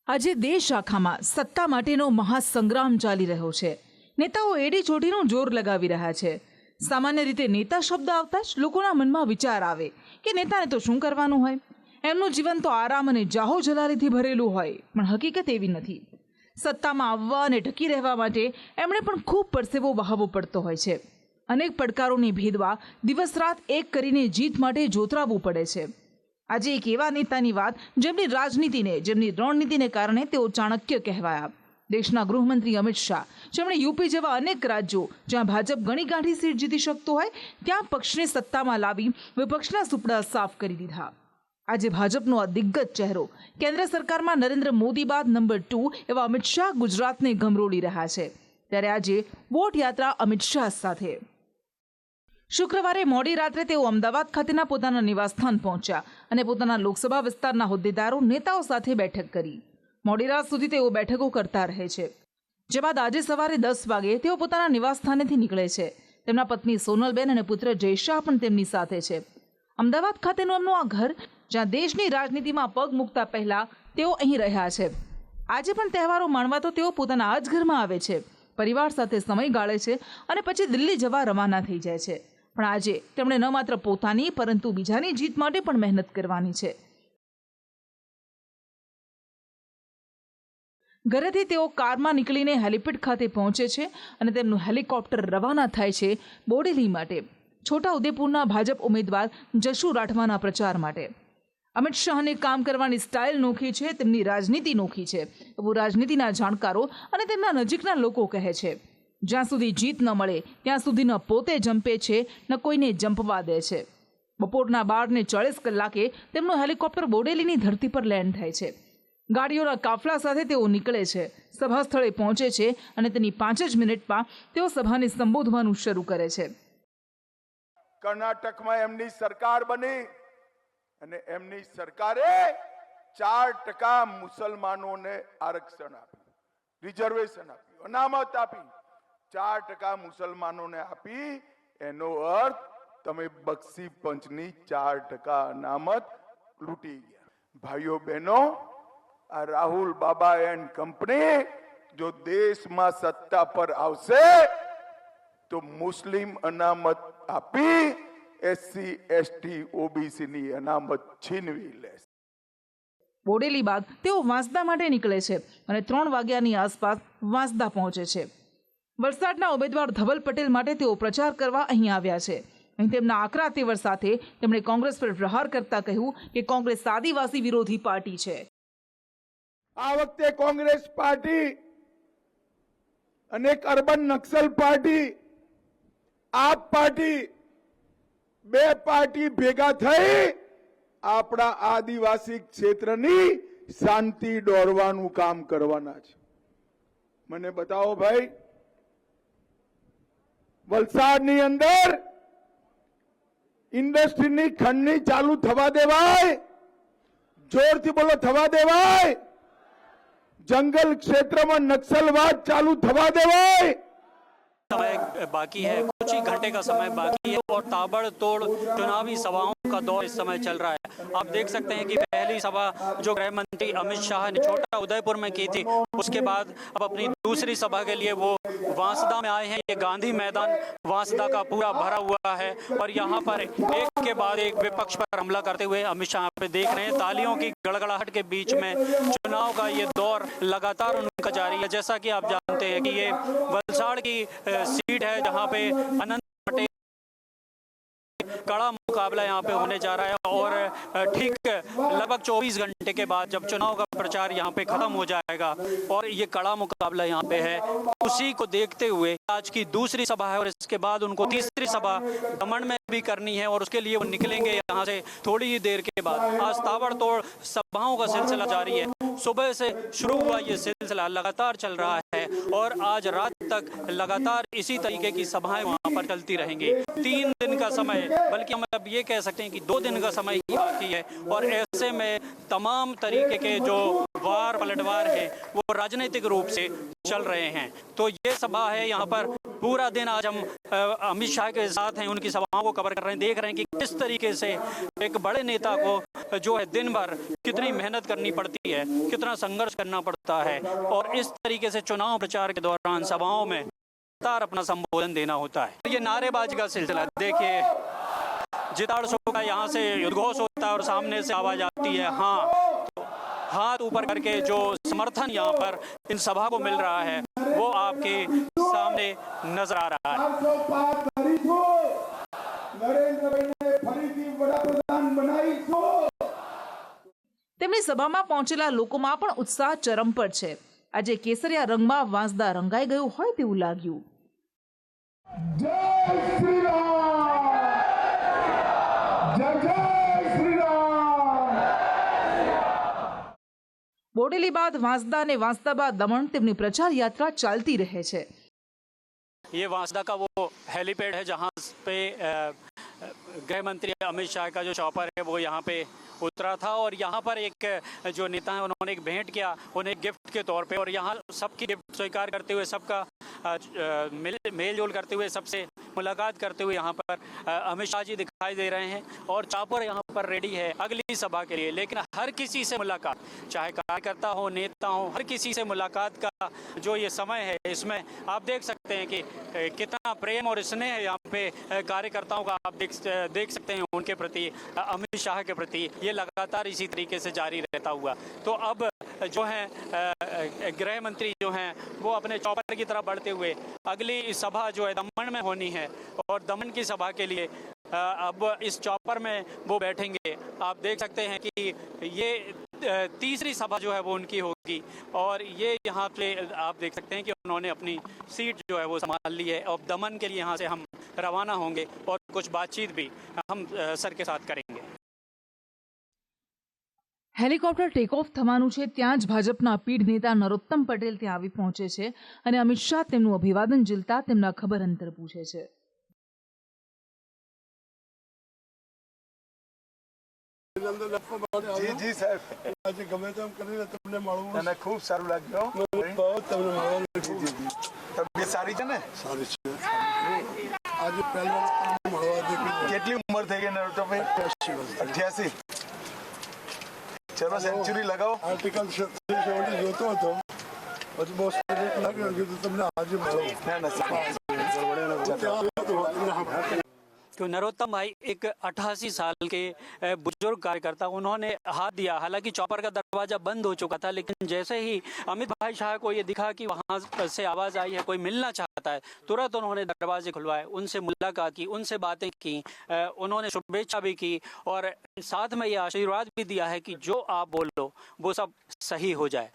આજે દેશ આખામાં સત્તા માટેનો મહાસંગ્રામ ચાલી રહ્યો છે। નેતાઓ એડી ચોટીનું જોર લગાવી રહ્યા છે। સામાન્ય રીતે નેતા શબ્દ આવતા જ લોકોના મનમાં વિચાર આવે કે નેતાને તો શું કરવાનું હોય, એમનું જીવન તો આરામ અને જાહો જલાલીથી ભરેલું હોય, પણ હકીકત એવી નથી। સત્તામાં આવવા અને ટકી રહેવા માટે એમણે પણ ખૂબ પરસેવો વહાવવો પડતો હોય છે। અનેક પડકારોને ભેદવા દિવસ રાત એક કરીને જીત માટે જોતરાવવું પડે છે। આજે એક એવા નેતાની વાત જેમની રાજનીતિને, જેમની રણનીતિને કારણે તેઓ ચાણક્ય કહેવાયા। દેશના ગૃહમંત્રી અમિત શાહ, જેમણે યુપી જેવા અનેક રાજ્યો જ્યાં ભાજપ ગણી ગાંઠી સીટ જીતી શકતો હોય ત્યાં પક્ષને સત્તામાં લાવી વિપક્ષના સુપડા સાફ કરી દીધા। આજે ભાજપનો આ દિગ્ગજ ચહેરો, કેન્દ્ર સરકારમાં નરેન્દ્ર મોદી બાદ નંબર 2 એવા અમિત શાહ ગુજરાતને ગમરોળી રહ્યા છે। ત્યારે આજે વોટ યાત્રા અમિત શાહ સાથે। શુક્રવારે મોડી રાત્રે તેઓ અમદાવાદ ખાતેના પોતાના નિવાસસ્થાન પહોંચ્યા અને પોતાના લોકસભા વિસ્તારના હોદ્દેદારો, નેતાઓ સાથે બેઠક કરી। મોડી રાત સુધી તેઓ બેઠકો કરતા રહે છે, જે બાદ આજે સવારે 10 વાગે તેઓ પોતાના નિવાસસ્થાનેથી નીકળે છે। તેમના પત્ની સોનલબેન અને પુત્ર જય શાહ પણ તેમની સાથે છે। અમદાવાદ ખાતેનું એમનું આ ઘર, જ્યાં દેશની રાજનીતિમાં પગ મૂકતા પહેલા તેઓ અહીં રહ્યા છે। આજે પણ તહેવારો માણવા તો તેઓ પોતાના આ જ ઘરમાં આવે છે, પરિવાર સાથે સમય ગાળે છે અને પછી દિલ્હી જવા રવાના થઈ જાય છે। પણ આજે તેમણે ન માત્ર પોતાની પરંતુ બીજાની જીત માટે પણ મહેનત કરવાની છે। ઘરેથી તેઓ કારમાં નીકળીને હેલિપેડ ખાતે પહોંચે છે અને તેમનું હેલિકોપ્ટર રવાના થાય છે બોડેલી માટે, છોટાઉદેપુરના ભાજપ ઉમેદવાર જશુ રાઠવાના પ્રચાર માટે। અમિત શાહને કામ કરવાની સ્ટાઇલ નોખી છે, તેમની રાજનીતિ નોખી છે એવું રાજનીતિના જાણકારો અને તેમના નજીકના લોકો કહે છે। જ્યાં સુધી જીત ન મળે ત્યાં સુધી ન પોતે જંપે છે, ન કોઈને જંપવા દે છે। બપોરના 12:40 કલાકે તેમનું હેલિકોપ્ટર બોડેલીની ધરતી પર લેન્ડ થાય છે। ગાડીઓના કાફલા સાથે તેઓ નીકળે છે, સભા સ્થળે પહોંચે છે અને તેની 5 જ મિનિટમાં તેઓ સભાને સંબોધવાનું શરૂ કરે છે। કર્ણાટકમાં એમની સરકાર બની અને એમની સરકારે 4% મુસલમાનોને આરક્ષણ આપ્યું, રિઝર્વેશન આપ્યું, અનામત આપી। 4% મુસલમાનોને આપી એનો અર્થ તમે બક્ષી પંચની 4% અનામત લૂંટી ગયા। ભાઈઓ બહેનો, આ રાહુલ બાબા એન્ડ કંપની જો દેશમાં સત્તા પર આવશે તો મુસ્લિમ અનામત આપી એસસી એસટી ઓબીસી ની અનામત છીનવી લેશે। બોડેલી બાદ તેઓ વાંસદા માટે નીકળે છે અને 3 વાગ્યાની આસપાસ વાંસદા પહોંચે છે। વલસાડના ઉમેદવાર ધવલ પટેલ માટે તેઓ પ્રચાર કરવા અહીં આવ્યા છે। અહીં તેમના આકરા તેવર સાથે તેમણે કોંગ્રેસ પર પ્રહાર કરતા કહ્યું કે કોંગ્રેસ આદિવાસી વિરોધી પાર્ટી છે। આ વખતે કોંગ્રેસ પાર્ટી અને અર્બન નક્સલ પાર્ટી, આપ પાર્ટી, 2 પાર્ટી ભેગા થઈ આપણા આદિવાસી ક્ષેત્રની શાંતિ દોરવાનું કામ કરવાના છે। મને બતાવો ભાઈ, વલસાડની અંદર ઇન્ડસ્ટ્રીની ખંડની ચાલુ થવા દેવાય? જોરથી બોલો, થવા દેવાય? जंगल क्षेत्र में नक्सलवाद चालू थवा देवाय? समय बाकी है, कुछ ही घंटे का समय बाकी है और ताबड़तोड़ चुनावी सभाओं का दौर इस समय चल रहा है। आप देख सकते हैं कि पहली सभा जो गृह मंत्री अमित शाह ने छोटा उदयपुर में की थी, उसके बाद अब अपनी दूसरी सभा के लिए वो वांसदा में आए हैं। ये गांधी मैदान वांसदा का पूरा भरा हुआ है और यहाँ पर एक के बाद एक विपक्ष पर हमला करते हुए अमित शाह पे देख रहे हैं। तालियों की गड़गड़ाहट के बीच में चुनाव का ये दौर लगातार उनका जारी है। जैसा कि आप जानते हैं कि ये वलसाड़ की सीट है जहाँ पे अनंत पटेल कड़ा मुकाबला यहाँ पे होने जा रहा है और ठीक लगभग 24 घंटे के बाद जब चुनाव का प्रचार यहाँ पे खत्म हो जाएगा और ये कड़ा मुकाबला यहाँ पे है, उसी को देखते हुए आज की दूसरी सभा है और इसके बाद उनको तीसरी सभा दमन में भी करनी है और उसके लिए वो निकलेंगे यहाँ से थोड़ी ही देर के बाद। आज ताबड़तोड़ सभाओं का सिलसिला जारी है, सुबह से शुरू हुआ ये सिलसिला लगातार चल रहा है और आज रात तक लगातार इसी तरीके की सभाएं वहाँ पर चलती रहेंगी। 3 दिन का समय, बल्कि हम अब ये कह सकते हैं कि 2 दिन का समय ही बाकी है और ऐसे में तमाम तरीके के जो वार पलटवार है वो राजनीतिक रूप से चल रहे हैं। तो ये सभा है, यहाँ पर पूरा दिन आज हम अमित शाह के साथ हैं, उनकी सभाओं को कवर कर रहे हैं, देख रहे हैं कि किस तरीके से एक बड़े नेता को जो है दिन भर कितनी मेहनत करनी पड़ती है, कितना संघर्ष करना पड़ता है, और इस तरीके से चुनाव प्रचार के दौरान सभाओं में लगातार अपना संबोधन देना होता है। ये नारेबाजी का सिलसिला देखिए, जिताड़ सो का यहाँ से उद्घोष होता है और सामने से आवाज आती है हाँ, तो हाथ ऊपर करके जो समर्थन यहाँ पर इन सभा को मिल रहा है वो आपके सामने नजर आ रहा है। તેમની સભામાં પહોંચેલા લોકોમાં પણ ઉત્સાહ ચરમ પર છે। આજે કેસરિયા રંગમાં વાંસદા રંગાઈ ગયું હોય તેવું લાગ્યું। બોડેલી બાદ વાંસદા અને વાંસદા બાદ દમણ તેમની પ્રચાર यात्रा ચાલતી રહે છે। ये वांसदा का वो हेलीपैड है जहाँ पे गृह मंत्री अमित शाह का जो चॉपर है वो यहाँ पे उतरा था, और यहाँ पर एक जो नेता है उन्होंने एक भेंट किया उन्हें गिफ्ट के तौर पे, और यहाँ सबकी गिफ्ट स्वीकार करते हुए, सबका मेल जोल करते हुए, सबसे मुलाकात करते हुए यहाँ पर अमित शाह जी दिखाई दे रहे हैं, और चॉपर यहाँ पर रेडी है अगली सभा के लिए। लेकिन हर किसी से मुलाकात, चाहे कार्यकर्ता हो, नेता हो, हर किसी से मुलाकात का जो ये समय है इसमें आप देख सकते हैं कि कितना प्रेम और स्नेह है यहाँ पे कार्यकर्ताओं का आप देख सकते हैं उनके प्रति, अमित शाह के प्रति। ये लगातार इसी तरीके से जारी रहता हुआ तो अब जो है गृह मंत्री जो हैं वो अपने चौपर की तरफ बढ़ते हुए अगली सभा जो है दमन में होनी है, और दमन की सभा के लिए अब इस चौपर में वो बैठेंगे। आप देख सकते हैं कि ये तीसरी सभा जो है वो उनकी होगी, और ये यहाँ पे आप देख सकते हैं कि उन्होंने अपनी सीट जो है वो संभाल ली है। अब दमन के लिए यहाँ से हम रवाना होंगे और कुछ बातचीत भी हम सर के साथ करेंगे। હેલિકોપ્ટર ટેક ઓફ થવાનું છે ત્યાં જ ભાજપના પીઢ નેતા નરોત્તમ પટેલ ત્યાં આવી પહોંચે છે અને અમિત શાહ તેમનું અભિવાદન ઝીલતા તેમના ખબર અંતર પૂછે છે। જી જી સાહેબ, આજે ગમે તેમ કરીને તમને મળવું મને ખૂબ સારું લાગ્યું। બહુ તમને મળવાનું તબિયત સારી છે ને? સારી છે। આજે પહેલા મળવા દે। કેટલી ઉંમર થઈ ગઈ નરોત્તમભાઈ? 88। ચલો સેન્ચુરી लगाओ। આર્ટિકલ 70 જોતો હતો, પછી બહુ સ્પિરિટ લાગ્યો કે તમને આજે મળો। ના ના तो नरोत्तम भाई एक 88 साल के बुजुर्ग कार्यकर्ता, उन्होंने हाथ दिया। हालांकि चौपर का दरवाजा बंद हो चुका था, लेकिन जैसे ही अमित भाई शाह को ये दिखा कि वहाँ से आवाज़ आई है, कोई मिलना चाहता है, तुरंत उन्होंने दरवाजे खुलवाए, उनसे मुलाकात की, उनसे बातें की, उन्होंने शुभेच्छा भी की, और साथ में ये आशीर्वाद भी दिया है कि जो आप बोलो वो सब सही हो जाए।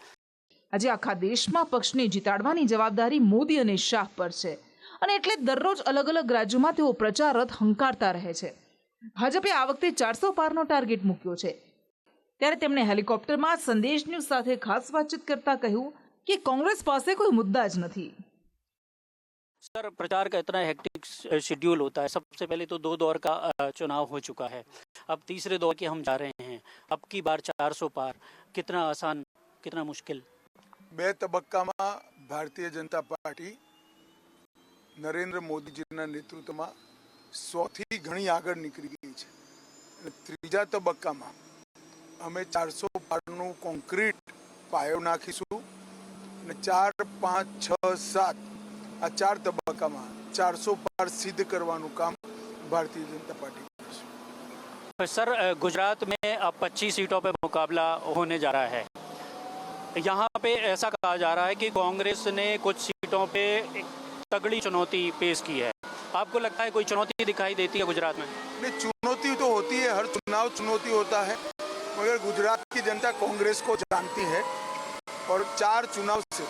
આજે આખા દેશમાં પક્ષને જીતાડવાની જવાબદારી મોદી અને શાહ પર છે, અને એટલે દરરોજ અલગ અલગ રાજ્યોમાં તેઓ પ્રચાર રથ હંકારતા રહે છે। ભાજપે આ વખતે 400 પારનો ટાર્ગેટ મૂક્યો છે, ત્યારે તેમણે હેલિકોપ્ટરમાં સંદેશ ન્યૂઝ સાથે ખાસ વાતચીત કરતા કહ્યું કે કોંગ્રેસ પાસે કોઈ મુદ્દા જ નથી। सर, प्रचार का इतना हेक्टिक शेड्यूल होता है। सबसे पहले तो 2 दौर का चुनाव हो चुका है, अब तीसरे दौर के हम जा रहे हैं। अब की बार 400 पार, कितना आसान, कितना मुश्किल? 2 તબક્કામાં ભારતીય જનતા પાર્ટી નરેન્દ્ર મોદીજીના નેતૃત્વમાં 100થી ઘણી આગળ નીકળી ગઈ છે, અને ત્રીજા તબક્કામાં અમે 400 પારનું કોન્ક્રીટ પાયો નાખીશું, અને 4, 5, 6, 7 આ 4 તબક્કામાં 400 પાર સિદ્ધ કરવાનું કામ ભારતીય જનતા પાર્ટી કરશે। सर, गुजरात में अब 25 सीटों पे मुकाबला होने जा रहा है। यहाँ पे ऐसा कहा जा रहा है कि कांग्रेस ने कुछ सीटों पे तगड़ी चुनौती पेश की है। आपको लगता है कोई चुनौती दिखाई देती है गुजरात में? नहीं, चुनौती तो होती है, हर चुनाव चुनौती होता है, मगर गुजरात की जनता कांग्रेस को जानती है, और 4 चुनाव से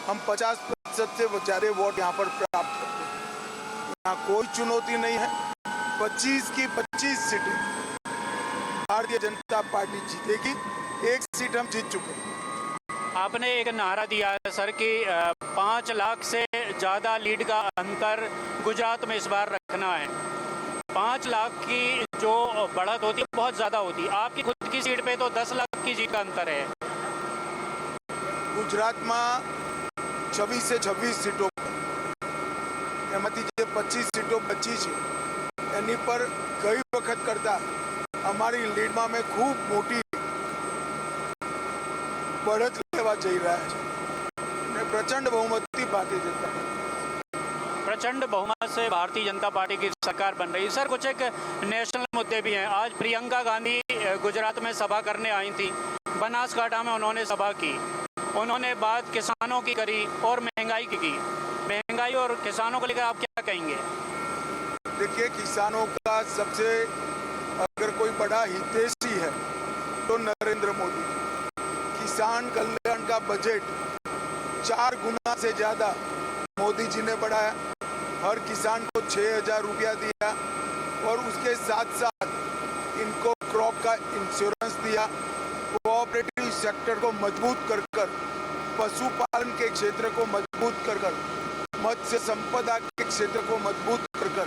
हम 50% से ज़्यादा वोट यहाँ पर प्राप्त करते हैं। यहाँ कोई चुनौती नहीं है। 25 की 25 सीटें भारतीय जनता पार्टी जीतेगी। 1 सीट हम जीत चुके हैं। आपने एक नारा दिया है सर कि 5 लाख से ज़्यादा लीड का अंतर गुजरात में इस बार रखना है। 5 लाख की जो बढ़त होती है बहुत ज़्यादा होती है, आपकी खुद की सीट पे तो 10 लाख की जीत का अंतर है। गुजरात में 26 से 26 सीटों पर એમાંથી જે 25 સીટો બચી છે એની પર ગઈ વખત કરતા અમારી લીડમાં મેં ખૂબ મોટી બઢત લેવા જઈ રહ્યા છે ને પ્રચંડ બહુમતી ભારતીય જનતા प्रचंड बहुमत से भारतीय जनता पार्टी की सरकार बन रही है। सर, कुछ एक नेशनल मुद्दे भी हैं। आज प्रियंका गांधी गुजरात में सभा करने आई थी, बनासकांठा में उन्होंने सभा की, उन्होंने बात किसानों की करी और महंगाई की। महंगाई और किसानों को लेकर आप क्या कहेंगे? देखिए, किसानों का सबसे अगर कोई बड़ा हितैषी है तो नरेंद्र मोदी। किसान कल्याण का बजट 4 गुना से ज़्यादा मोदी जी ने बढ़ाया, हर किसान को 6,000 रुपया दिया और उसके साथ साथ इनको क्रॉप का इंश्योरेंस दिया। कोऑपरेटिव सेक्टर को मजबूत कर पशुपालन के क्षेत्र को मजबूत कर मत्स्य संपदा के क्षेत्र को मजबूत कर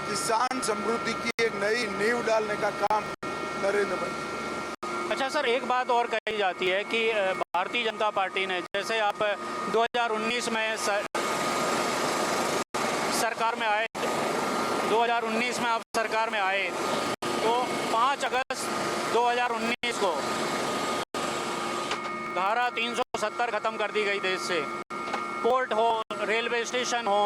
किसान समृद्धि की एक नई नींव डालने का काम नरेंद्र मोदी। अच्छा सर, एक बात और कही जाती है कि भारतीय जनता पार्टी ने, जैसे आप 2019 में सरकार में आए, 2019 में आप सरकार में आए तो 5 अगस्त 2019 को धारा 370 खत्म कर दी गई देश से। पोर्ट हो, रेलवे स्टेशन हो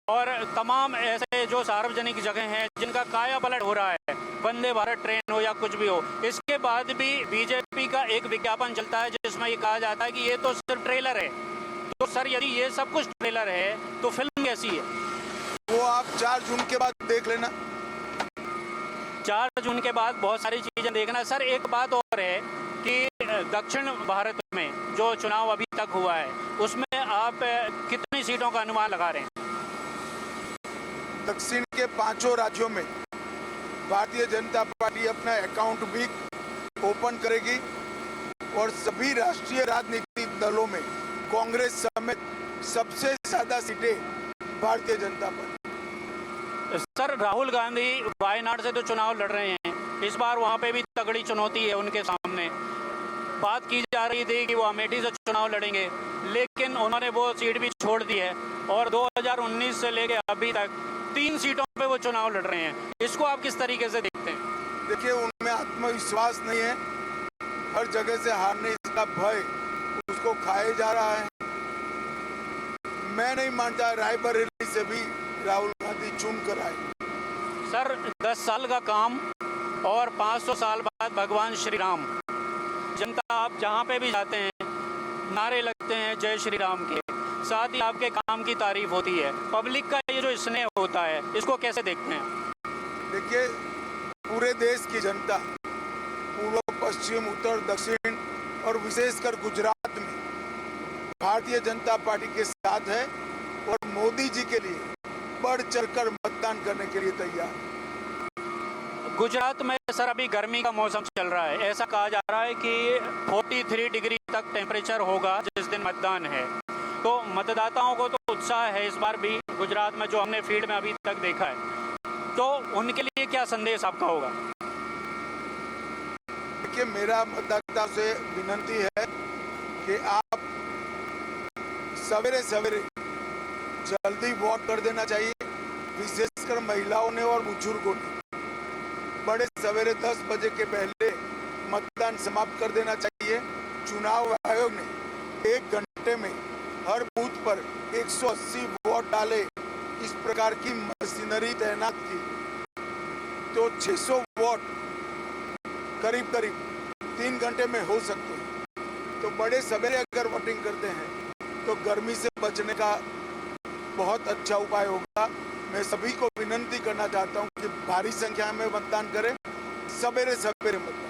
और तमाम ऐसे जो सार्वजनिक जगह हैं जिनका काया पलट हो रहा है, वंदे भारत ट्रेन हो या कुछ भी हो। इसके बाद भी बीजेपी का एक विज्ञापन चलता है जिसमें ये कहा जाता है कि ये तो सिर्फ ट्रेलर है। तो सर, यदि ये सब कुछ ट्रेलर है तो फिल्म कैसी है? वो आप 4 जून के बाद देख लेना। 4 जून के बाद बहुत सारी चीजें देखना। सर, एक बात और है कि दक्षिण भारत में जो चुनाव अभी तक हुआ है उसमें आप कितनी सीटों का अनुमान लगा रहे हैं? दक्षिण के 5 राज्यों में भारतीय जनता पार्टी अपना अकाउंट भी ओपन करेगी और सभी राष्ट्रीय राजनीतिक दलों में कांग्रेस समेत सबसे ज्यादा सीटें भारतीय जनता पार्टी। सर, राहुल गांधी वायनाड से तो चुनाव लड़ रहे हैं, इस बार वहां पे भी तगड़ी चुनौती है उनके सामने। बात की जा रही थी कि वो अमेठी से चुनाव लड़ेंगे, लेकिन उन्होंने वो सीट भी छोड़ दी है और 2019 से लेके अभी तक 3 सीटों पे वो चुनाव लड़ रहे हैं। इसको आप किस तरीके से देखते हैं? देखिए, उनमें आत्मविश्वास नहीं है, हर जगह से हारने का भय उसको खाए जा रहा है। मैं नहीं मानता रायबरेली से भी राहुल गांधी चुन कर आए। सर, 10 साल का काम और 500 साल बाद भगवान श्री राम। जनता, आप जहाँ पे भी जाते हैं नारे लगते हैं जय श्री राम के, साथ ही आपके काम की तारीफ होती है। पब्लिक का ये जो स्नेह होता है, इसको कैसे देखते हैं? देखिए, पूरे देश की जनता पूर्व, पश्चिम, उत्तर, दक्षिण और विशेषकर गुजरात में भारतीय जनता पार्टी के साथ है और मोदी जी के लिए बढ़ चढ़कर मतदान करने के लिए तैयार। गुजरात में सर अभी गर्मी का मौसम चल रहा है, ऐसा कहा जा रहा है कि 43 डिग्री तक टेम्परेचर होगा जिस दिन मतदान है। तो मतदाताओं को तो उत्साह है इस बार भी गुजरात में, जो हमने फील्ड में अभी तक देखा है। तो उनके लिए क्या संदेश आपका होगा? देखिए, मेरा मतदाताओं से विनती है कि आप सवेरे सवेरे जल्दी वोट कर देना चाहिए, विशेषकर महिलाओं ने और बुजुर्गों ने। बड़े सवेरे 10 बजे के पहले मतदान समाप्त कर देना चाहिए। चुनाव आयोग ने 1 घंटे में हर बूथ पर 180 वोट डाले, इस प्रकार की मशीनरी तैनात की, तो 600 वोट करीब 3 घंटे में हो सकते हैं। तो बड़े सवेरे अगर वोटिंग करते हैं तो गर्मी से बचने का बहुत अच्छा उपाय होगा। मैं सभी को विनती करना चाहता हूं कि भारी संख्या में मतदान करें, सवेरे सवेरे मतदान।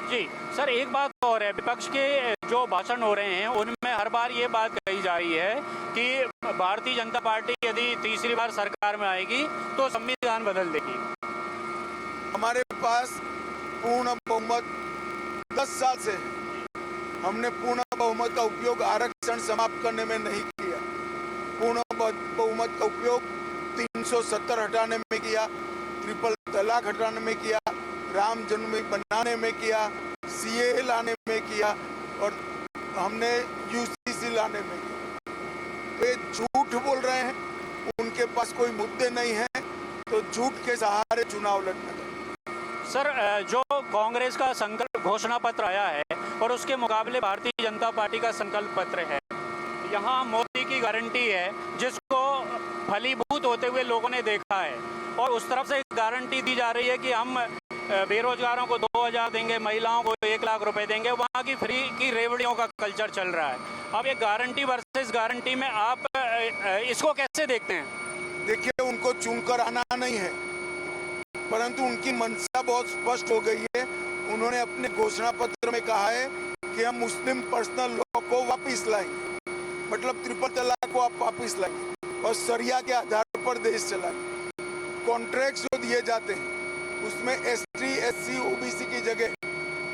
जी सर, एक बात और है, विपक्ष के जो भाषण हो रहे हैं उनमें हर बार ये बात कही जा रही है कि भारतीय जनता पार्टी यदि तीसरी बार सरकार में आएगी तो संविधान बदल देगी। हमारे पास पूर्ण बहुमत 10 साल से है। हमने पूर्ण बहुमत का उपयोग आरक्षण समाप्त करने में नहीं किया। पूर्ण बहुमत का उपयोग 370 हटाने में किया, ट्रिपल तलाक हटाने में किया, राम जन्मभूमि बनाने में किया, सीए लाने में किया और हमने यूसीसी लाने में किया। ये झूठ बोल रहे हैं, उनके पास कोई मुद्दे नहीं है तो झूठ के सहारे चुनाव लड़ना चाहिए। सर जो कांग्रेस का संकल्प घोषणा पत्र आया है और उसके मुकाबले भारतीय जनता पार्टी का संकल्प पत्र है, यहाँ मोदी की गारंटी है जिसको फलीभूत होते हुए लोगों ने देखा है, और उस तरफ से गारंटी दी जा रही है कि हम बेरोजगारों को 2000 देंगे, महिलाओं को 1 लाख रुपए देंगे। वहाँ की फ्री की रेवड़ियों का कल्चर चल रहा है। अब ये गारंटी वर्सेस गारंटी में आप इसको कैसे देखते हैं? देखिए, उनको चुनकर आना नहीं है, परंतु उनकी मंशा बहुत स्पष्ट हो गई है। उन्होंने अपने घोषणा पत्र में कहा है कि हम मुस्लिम पर्सनल लॉ को वापस लाएंगे, मतलब ट्रिपल तलाक को आप वापस लाएंगे और शरिया के आधार पर देश चलाएंगे। कॉन्ट्रैक्ट जो दिए जाते हैं उसमें ST SC OBC की जगह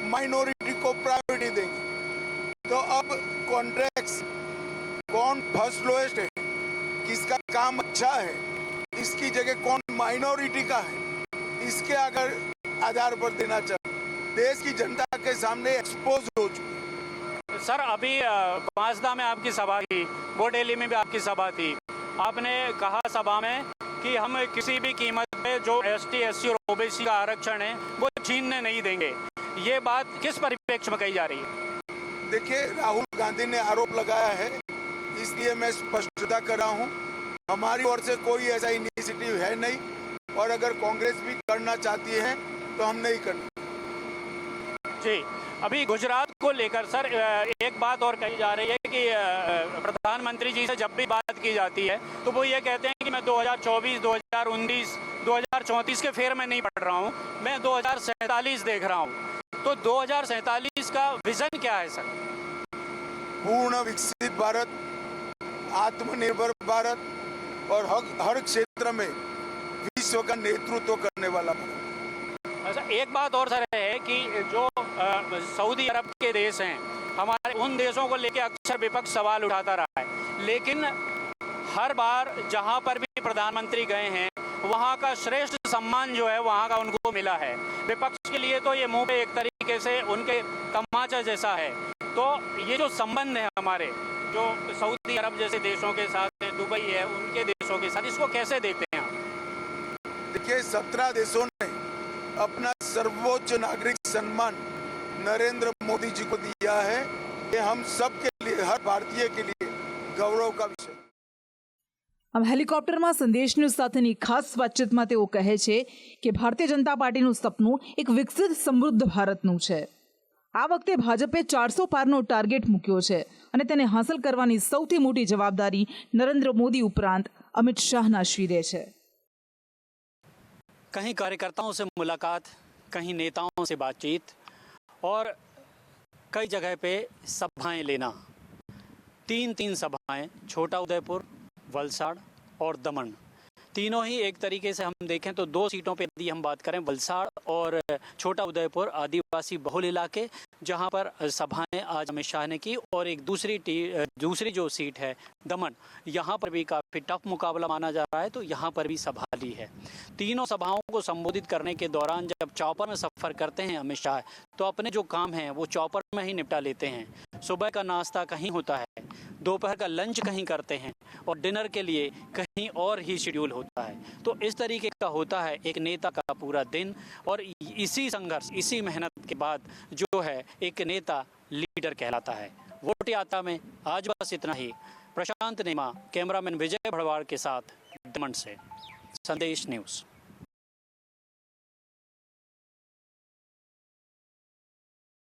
माइनॉरिटी को प्रायोरिटी देंगे। तो अब कॉन्ट्रैक्ट्स कौन फर्स्ट लोएस्ट है, किसका काम अच्छा है, इसकी जगह कौन माइनॉरिटी का है, इसके अगर आधार पर देना चाहिए। देश की जनता के सामने एक्सपोज हो चुकी। सर अभी पांचदा में आपकी सभा थी, बोडेली में भी आपकी सभा थी। आपने कहा सभा में कि हम किसी भी कीमत पे जो ST SC और OBC का आरक्षण है वो छीनने नहीं देंगे। ये बात किस परिप्रेक्ष्य में कही जा रही है? देखिए, राहुल गांधी ने आरोप लगाया है, इसलिए मैं स्पष्टता कर रहा हूँ, हमारी ओर से कोई ऐसा इनिशिएटिव है नहीं, और अगर कांग्रेस भी करना चाहती है तो हम नहीं करना। जी, अभी गुजरात को लेकर सर एक बात और कही जा रही है कि प्रधानमंत्री जी से जब भी बात की जाती है तो वो ये कहते हैं कि मैं 2024, 2019, 2034 के फेर में नहीं पढ़ रहा हूँ, मैं 2047 देख रहा हूँ। तो 2047 का विजन क्या है सर? पूर्ण विकसित भारत, आत्मनिर्भर भारत और हर क्षेत्र में विश्व का नेतृत्व करने वाला भारत। अच्छा, एक बात और सर है कि जो सऊदी अरब के देश हैं, हमारे उन देशों को लेकर अक्सर विपक्ष सवाल उठाता रहा है, लेकिन हर बार जहां पर भी प्रधानमंत्री गए हैं वहां का श्रेष्ठ सम्मान जो है वहां का उनको मिला है। विपक्ष के लिए तो ये मुंह पे एक तरीके से उनके तमाचा जैसा है। तो ये जो संबंध है हमारे जो सऊदी अरब जैसे देशों के साथ, दुबई है, उनके देशों के साथ, इसको कैसे देखते हैं आप? देखिए, 17 देशों ने अपना सर्वोच्च नागरिक सम्मान नरेंद्र मोदी जी को दिया है। ये हम सब के लिए, हर भारतीय के लिए गौरव का विषय। આમ હેલિકોપ્ટરમાં સંદેશ ન્યૂઝ સાથેની ખાસ વાતચીતમાં તેઓ કહે છે કે ભારતીય જનતા પાર્ટીનું સપનું એક વિકસિત સમૃદ્ધ ભારતનું છે। આ વખતે ભાજપે 400 પારનો ટાર્ગેટ મૂક્યો છે અને તેને હાંસલ કરવાની સૌથી મોટી જવાબદારી નરેન્દ્ર મોદી ઉપરાંત અમિત શાહના શિરે છે। कहीं कार्यकर्ताओं से मुलाकात, कहीं नेताओं से बातचीत और कई जगह पे सभाएं लेना। 3 सभाएं, छोटा उदयपुर, वलसाड़ और दमन, तीनों ही एक तरीके से हम देखें तो 2 सीटों पे यदि हम बात करें, वलसाड़ और छोटा उदयपुर आदिवासी बहुल इलाके, जहां पर सभाएं आज अमित शाह ने की, और एक दूसरी जो सीट है दमन, यहां पर भी काफ़ी टफ मुकाबला माना जा रहा है, तो यहां पर भी सभा ली है। तीनों सभाओं को संबोधित करने के दौरान जब चॉपर में सफ़र करते हैं अमित शाह, तो अपने जो काम हैं वो चॉपर में ही निपटा लेते हैं। सुबह का नाश्ता कहीं होता है, दोपहर का लंच कहीं करते हैं और डिनर के लिए कहीं और ही शेड्यूल होता है। तो इस तरीके का होता है एक नेता का पूरा दिन, और इसी संघर्ष, इसी मेहनत के बाद जो है एक नेता लीडर कहलाता है। वोट यात्रा में आज बस इतना ही। प्रशांत नेमा, कैमरामैन विजय भड़वाड़ के साथ दमन से, संदेश न्यूज़।